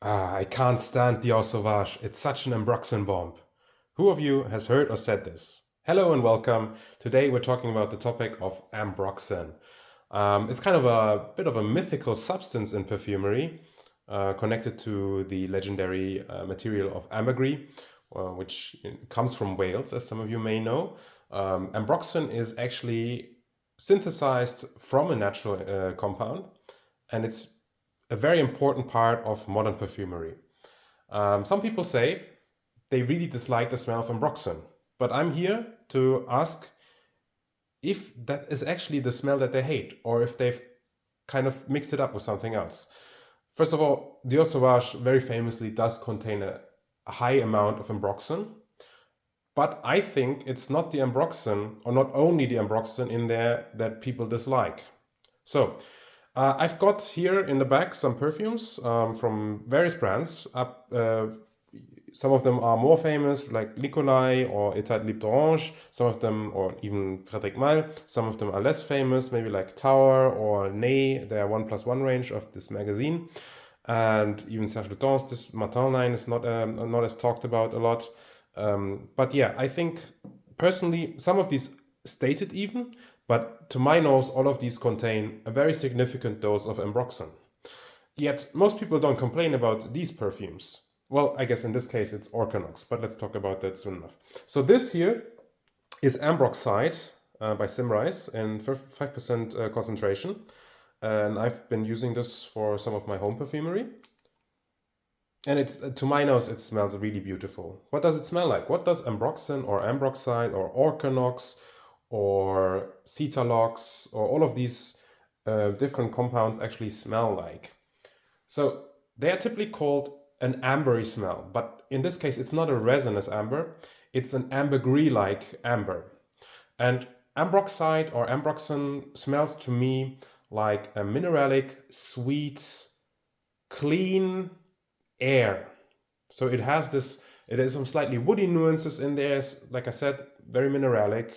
I can't stand the Eau Sauvage. It's such an Ambroxan bomb. Who of you has heard or said this? Hello and welcome. Today we're talking about the topic of Ambroxan. It's kind of a bit of a mythical substance in perfumery, connected to the legendary material of ambergris, which comes from Wales, as some of you may know. Ambroxan is actually synthesized from a natural compound, and it's a very important part of modern perfumery. Some people say they really dislike the smell of Ambroxan, but I'm here to ask if that is actually the smell that they hate, or if they've kind of mixed it up with something else. First of all, the Eau Sauvage very famously does contain a high amount of Ambroxan, but I think it's not the Ambroxan, or not only the Ambroxan in there that people dislike. So, I've got here in the back some perfumes from various brands. Some of them are more famous, like Nicolai or Etat Libre d'Orange. Some of them, or even Frédéric Malle. Some of them are less famous, maybe like Tower or Ney. They are 1+1 range of this magazine. And even Serge Lutens, this Matin line is not as talked about a lot. But yeah, I think personally, some of these stated even, but to my nose, all of these contain a very significant dose of Ambroxan. Yet most people don't complain about these perfumes. Well, I guess in this case it's Orchanox, but let's talk about that soon enough. So this here is Ambroxide by Simrise in 5% concentration. And I've been using this for some of my home perfumery. And it's, to my nose, it smells really beautiful. What does it smell like? What does Ambroxan or Ambroxide or Orchanox or Cetalox or all of these different compounds actually smell like? So they are typically called an ambery smell, but in this case it's not a resinous amber, it's an ambergris-like amber. And Ambroxide or Ambroxan smells to me like a mineralic, sweet, clean air. So it has some slightly woody nuances in there. Like I said, very mineralic,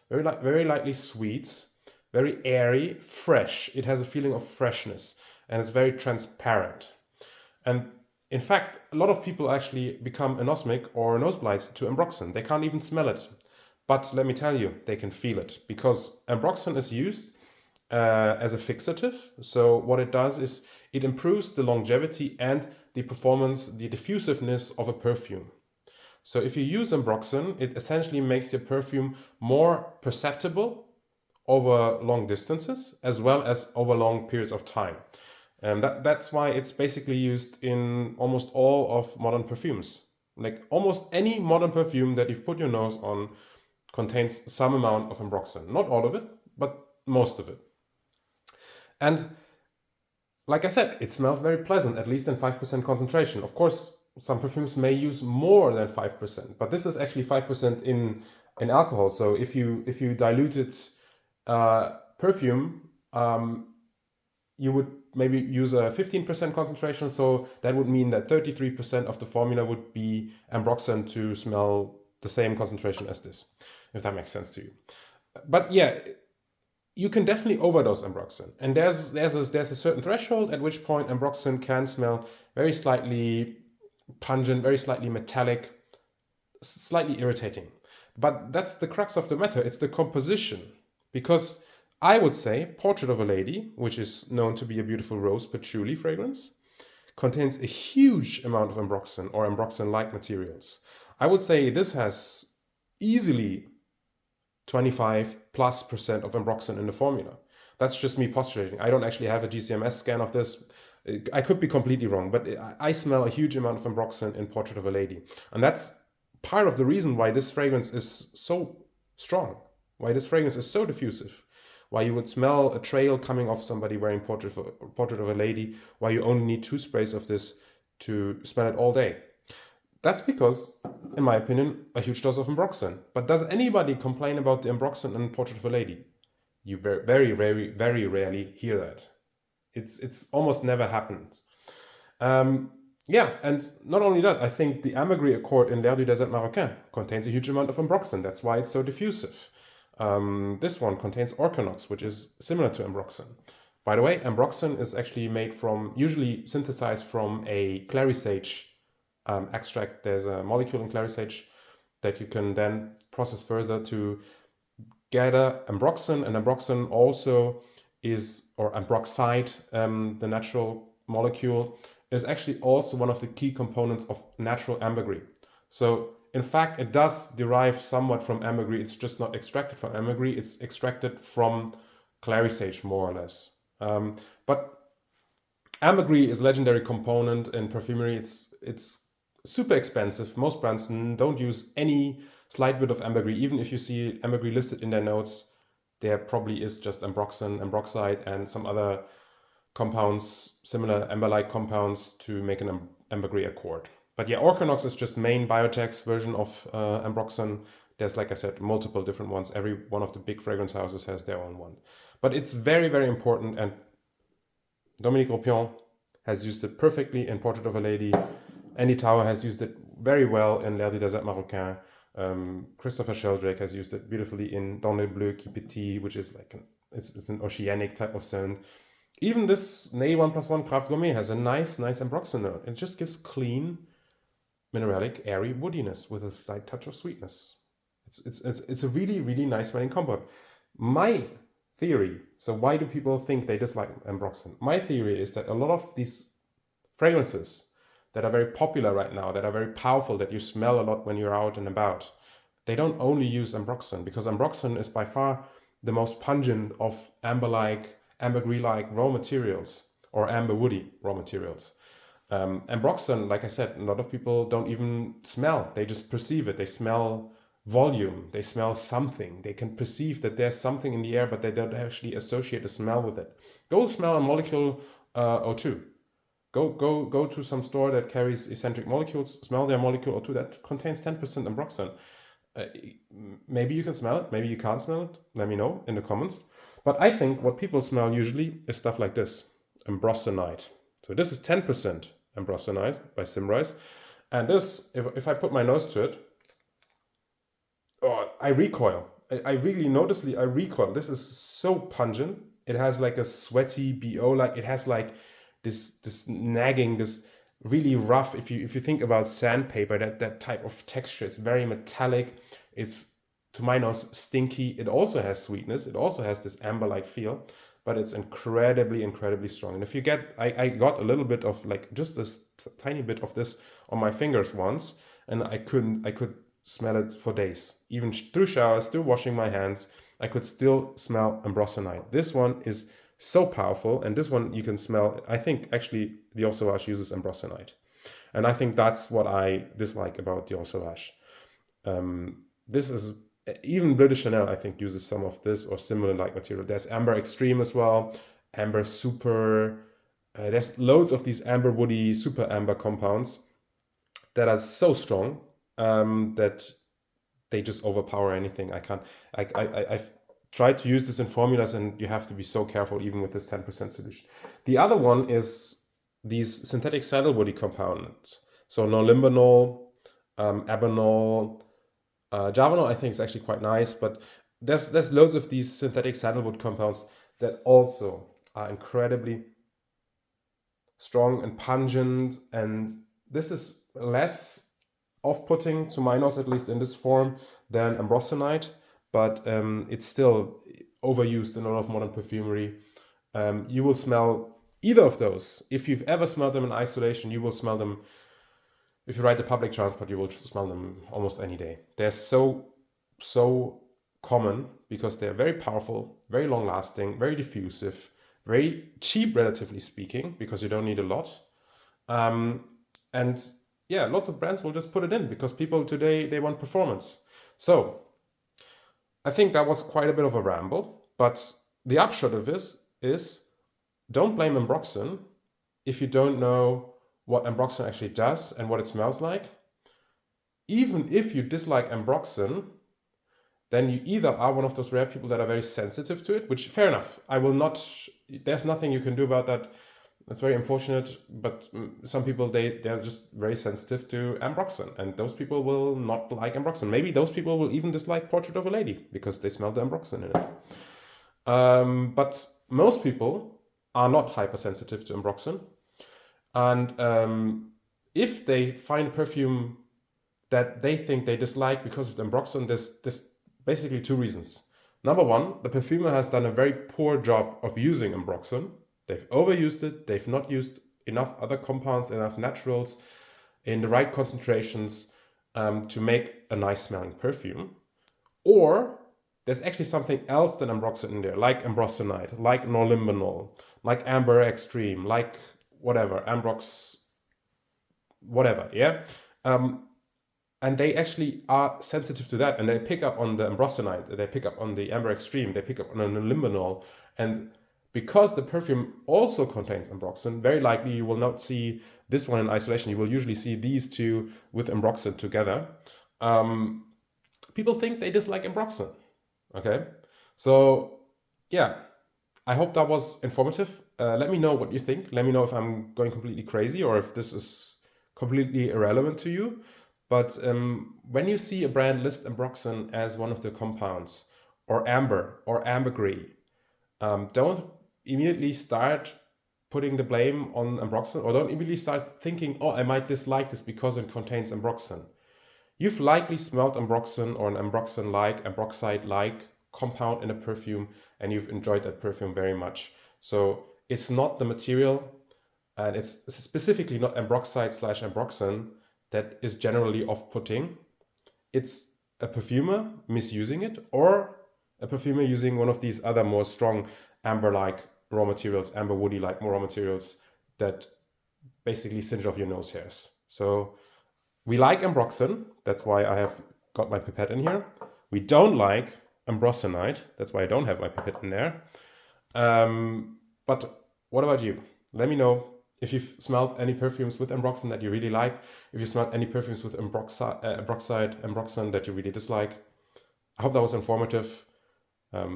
very lightly sweet, very airy, fresh. It has a feeling of freshness, and it's very transparent. And in fact, a lot of people actually become anosmic or noseblind to Ambroxan. They can't even smell it. But let me tell you, they can feel it, because Ambroxan is used as a fixative. So what it does is it improves the longevity and the performance, the diffusiveness of a perfume. So if you use Ambroxan, it essentially makes your perfume more perceptible over long distances, as well as over long periods of time. And that's why it's basically used in almost all of modern perfumes. Like almost any modern perfume that you've put your nose on contains some amount of Ambroxan. Not all of it, but most of it. And like I said, it smells very pleasant, at least in 5% concentration. Of course, some perfumes may use more than 5%, but this is actually 5% in alcohol. So if you diluted perfume, you would maybe use a 15% concentration. So that would mean that 33% of the formula would be Ambroxan to smell the same concentration as this, if that makes sense to you. But yeah, you can definitely overdose Ambroxan, and there's a certain threshold at which point Ambroxan can smell very slightly pungent, very slightly metallic, slightly irritating. But that's the crux of the matter. It's the composition, because I would say Portrait of a Lady, which is known to be a beautiful rose patchouli fragrance, contains a huge amount of Ambroxan or Ambroxan-like materials. I would say this has easily 25+% of Ambroxan in the formula. That's just me postulating. I don't actually have a GCMS scan of this. I could be completely wrong, but I smell a huge amount of Ambroxan in Portrait of a Lady. And that's part of the reason why this fragrance is so strong, why this fragrance is so diffusive, why you would smell a trail coming off somebody wearing Portrait of a Lady, why you only need 2 sprays of this to smell it all day. That's because, in my opinion, a huge dose of Ambroxan. But does anybody complain about the Ambroxan in Portrait of a Lady? You very rarely hear that. It's almost never happened. Yeah, and not only that, I think the ambergris accord in L'air du désert marocain contains a huge amount of Ambroxan. That's why it's so diffusive. This one contains Orchanox, which is similar to Ambroxan. By the way, Ambroxan is actually made from, usually synthesized from a clary sage extract. There's a molecule in clary sage that you can then process further to gather Ambroxan, and Ambroxan also is, or Ambroxide, the natural molecule, is actually also one of the key components of natural ambergris. So in fact, it does derive somewhat from ambergris. It's just not extracted from ambergris. It's extracted from clary sage, more or less. But ambergris is a legendary component in perfumery. It's super expensive. Most brands don't use any slight bit of ambergris. Even if you see ambergris listed in their notes, there probably is just Ambroxan, Ambroxide, and some other compounds, similar amber-like compounds, to make an ambergris accord. But yeah, Orchanox is just main biotech's version of Ambroxan. There's, like I said, multiple different ones. Every one of the big fragrance houses has their own one. But it's very, very important, and Dominique Ropion has used it perfectly in Portrait of a Lady. Andy Tower has used it very well in L'air du désert marocain. Christopher Sheldrake has used it beautifully in Dans le bleu qui pétille, which is like it's an oceanic type of scent. Even this Ney 1+1 Craft Gourmet has a nice Ambroxan note. It just gives clean, mineralic, airy woodiness with a slight touch of sweetness. It's a really, really nice smelling compound. My theory, so why do people think they dislike Ambroxan? My theory is that a lot of these fragrances that are very popular right now, that are very powerful, that you smell a lot when you're out and about, they don't only use Ambroxan, because Ambroxan is by far the most pungent of amber-like, ambergris-like raw materials, or amber woody raw materials. Ambroxan, like I said, a lot of people don't even smell. They just perceive it. They smell volume. They smell something. They can perceive that there's something in the air, but they don't actually associate a smell with it. Go smell a molecule O2. Go to some store that carries eccentric molecules, smell their molecule O2 that contains 10% Ambroxan. Maybe you can smell it, maybe you can't smell it. Let me know in the comments. But I think what people smell usually is stuff like this, Ambroxanite. So this is 10% Ambroxanite by Simrise. And this, if I put my nose to it, I recoil. I really noticeably, I recoil. This is so pungent. It has like a sweaty BO, like it has like this nagging, this really rough, if you think about sandpaper, that type of texture. It's very metallic. It's, to my nose, stinky. It also has sweetness. It also has this amber-like feel, but it's incredibly, incredibly strong. And if you get, I got a little bit of like just this tiny bit of this on my fingers once, and I could smell it for days. Even through showers, through washing my hands, I could still smell Ambroxanite. This one is so powerful, and this one you can smell. I think actually Dior Sauvage uses Ambroxanite, and I think that's what I dislike about Dior Sauvage. This is, even Bleu de Chanel I think uses some of this or similar like material. There's Amber Extreme as well, Amber Super. There's loads of these amber woody super amber compounds that are so strong that they just overpower anything. I've tried to use this in formulas, and you have to be so careful even with this 10% solution. The other one is these synthetic saddlewoody compounds. So nolimbanol, abanol, javanol I think is actually quite nice, but there's loads of these synthetic saddlewood compounds that also are incredibly strong and pungent, and this is less off-putting, to my nose at least in this form, than Ambroxanite, but it's still overused in a lot of modern perfumery. You will smell either of those. If you've ever smelled them in isolation, you will smell them. If you ride the public transport, you will smell them almost any day. They're so common because they're very powerful, very long-lasting, very diffusive, very cheap, relatively speaking, because you don't need a lot. And yeah, lots of brands will just put it in because people today, they want performance. So I think that was quite a bit of a ramble, but the upshot of this is don't blame Ambroxan if you don't know what Ambroxan actually does and what it smells like. Even if you dislike Ambroxan, then you either are one of those rare people that are very sensitive to it, which fair enough. There's nothing you can do about that. It's very unfortunate, but some people, they're just very sensitive to Ambroxan, and those people will not like Ambroxan. Maybe those people will even dislike Portrait of a Lady because they smell the Ambroxan in it. But most people are not hypersensitive to Ambroxan. And if they find a perfume that they think they dislike because of the Ambroxan, there's basically two reasons. Number one, the perfumer has done a very poor job of using Ambroxan. They've overused it, they've not used enough other compounds, enough naturals in the right concentrations to make a nice smelling perfume. Or there's actually something else than Ambroxan in there, like Ambroxanide, like norlimbinol, like Amber Extreme, like whatever, Ambrox, whatever, yeah? And they actually are sensitive to that, and they pick up on the Ambroxanide, they pick up on the Amber Extreme, they pick up on the norlimbinol, and because the perfume also contains Ambroxan, very likely you will not see this one in isolation. You will usually see these two with Ambroxan together. People think they dislike Ambroxan. Okay, so yeah, I hope that was informative. Let me know what you think. Let me know if I'm going completely crazy or if this is completely irrelevant to you. But when you see a brand list Ambroxan as one of the compounds, or amber, or ambergris, don't immediately start putting the blame on Ambroxan, or don't immediately start thinking, oh, I might dislike this because it contains Ambroxan. You've likely smelled Ambroxan or an Ambroxan-like, Ambroxide-like compound in a perfume, and you've enjoyed that perfume very much. So it's not the material, and it's specifically not Ambroxide/Ambroxan that is generally off-putting. It's a perfumer misusing it, or a perfumer using one of these other more strong amber-like raw materials, amber woody-like raw materials that basically singe off your nose hairs. So we like Ambroxan, that's why I have got my pipette in here. We don't like Ambroxanide, that's why I don't have my pipette in there. But what about you? Let me know if you've smelled any perfumes with Ambroxan that you really like, if you smelled any perfumes with Ambroxan that you really dislike. I hope that was informative.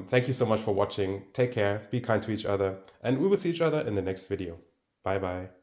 Thank you so much for watching. Take care, be kind to each other, and we will see each other in the next video. Bye bye.